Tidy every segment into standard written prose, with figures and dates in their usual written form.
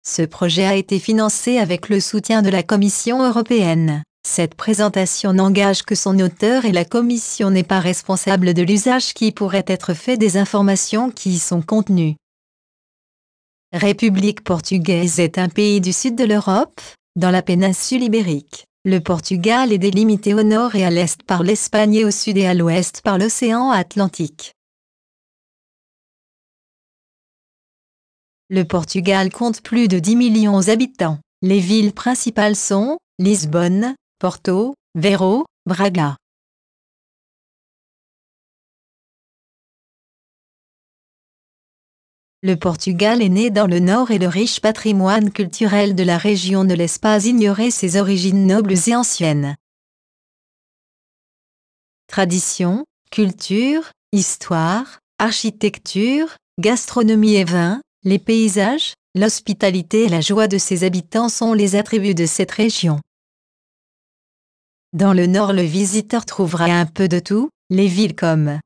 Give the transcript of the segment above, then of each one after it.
Ce projet a été financé avec le soutien de la Commission européenne. Cette présentation n'engage que son auteur et la Commission n'est pas responsable de l'usage qui pourrait être fait des informations qui y sont contenues. République portugaise est un pays du sud de l'Europe, dans la péninsule ibérique. Le Portugal est délimité au nord et à l'est par l'Espagne et au sud et à l'ouest par l'océan Atlantique. Le Portugal compte plus de 10 millions d'habitants. Les villes principales sont Lisbonne, Porto, Aveiro, Braga. Le Portugal est né dans le nord et le riche patrimoine culturel de la région ne laisse pas ignorer ses origines nobles et anciennes. Tradition, culture, histoire, architecture, gastronomie et vin, les paysages, l'hospitalité et la joie de ses habitants sont les attributs de cette région. Dans le nord, le visiteur trouvera un peu de tout, les villes comme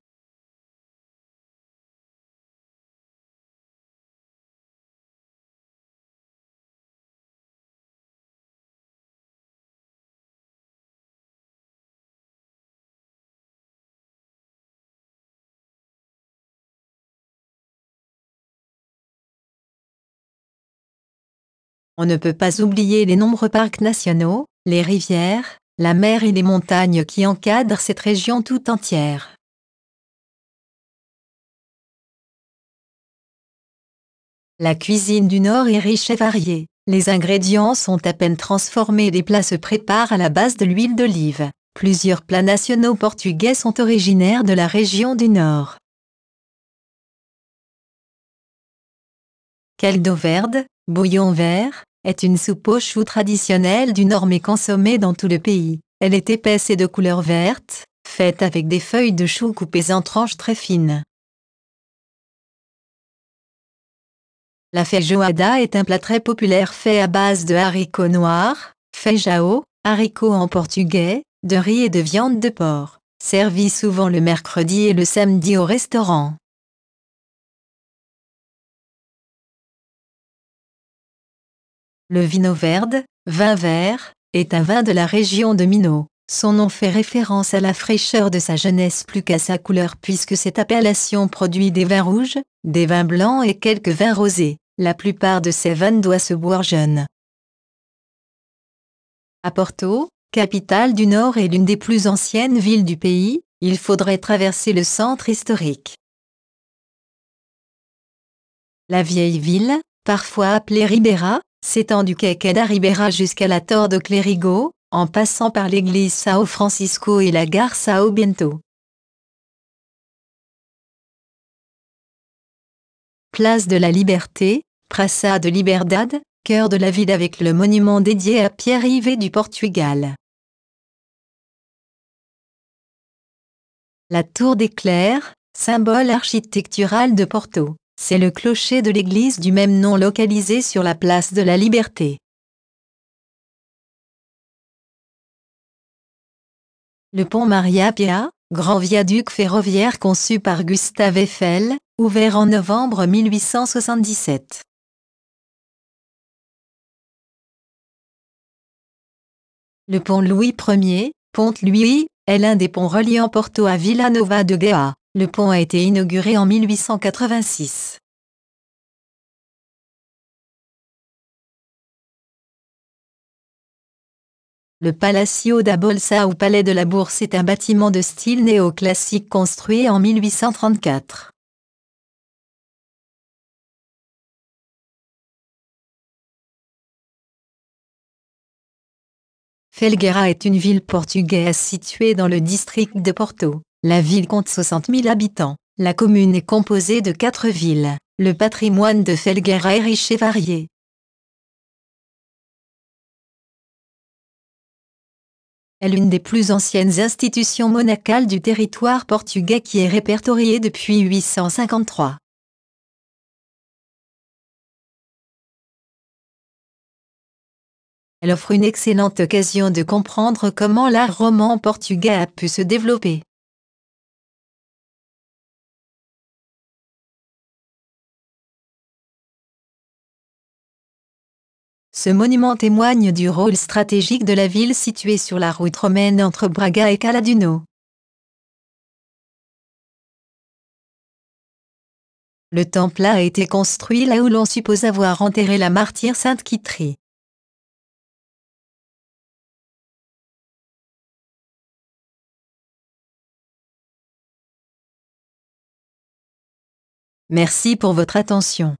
on ne peut pas oublier les nombreux parcs nationaux, les rivières, la mer et les montagnes qui encadrent cette région tout entière. La cuisine du Nord est riche et variée. Les ingrédients sont à peine transformés et les plats se préparent à la base de l'huile d'olive. Plusieurs plats nationaux portugais sont originaires de la région du Nord. Caldo verde, bouillon vert, est une soupe aux choux traditionnelle du Nord mais consommée dans tout le pays. Elle est épaisse et de couleur verte, faite avec des feuilles de choux coupées en tranches très fines. La feijoada est un plat très populaire fait à base de haricots noirs, feijão, haricots en portugais, de riz et de viande de porc, servi souvent le mercredi et le samedi au restaurant. Le vinho verde, vin vert, est un vin de la région de Minas. Son nom fait référence à la fraîcheur de sa jeunesse plus qu'à sa couleur puisque cette appellation produit des vins rouges, des vins blancs et quelques vins rosés. La plupart de ces vins doivent se boire jeunes. À Porto, capitale du Nord et l'une des plus anciennes villes du pays, il faudrait traverser le centre historique. La vieille ville, parfois appelée Ribeira, s'étend du quai da Ribeira jusqu'à la Torre do Clérigo, en passant par l'église São Francisco et la gare São Bento. Place de la Liberté, Praça de Liberdade, cœur de la ville avec le monument dédié à Pierre-Yves du Portugal. La tour d'éclair, symbole architectural de Porto, c'est le clocher de l'église du même nom localisé sur la place de la Liberté. Le pont Maria Pia, grand viaduc ferroviaire conçu par Gustave Eiffel, ouvert en novembre 1877. Le pont Louis Ier, Ponte Louis, est l'un des ponts reliant Porto à Vila Nova de Gaia. Le pont a été inauguré en 1886. Le Palacio da Bolsa ou Palais de la Bourse est un bâtiment de style néoclassique construit en 1834. Felgueira est une ville portugaise située dans le district de Porto. La ville compte 60 000 habitants. La commune est composée de 4 villes. Le patrimoine de Felgueira est riche et varié. Elle est l'une des plus anciennes institutions monacales du territoire portugais qui est répertoriée depuis 853. Elle offre une excellente occasion de comprendre comment l'art roman portugais a pu se développer. Ce monument témoigne du rôle stratégique de la ville située sur la route romaine entre Braga et Caladuno. Le temple a été construit là où l'on suppose avoir enterré la martyre Sainte Quitrie. Merci pour votre attention.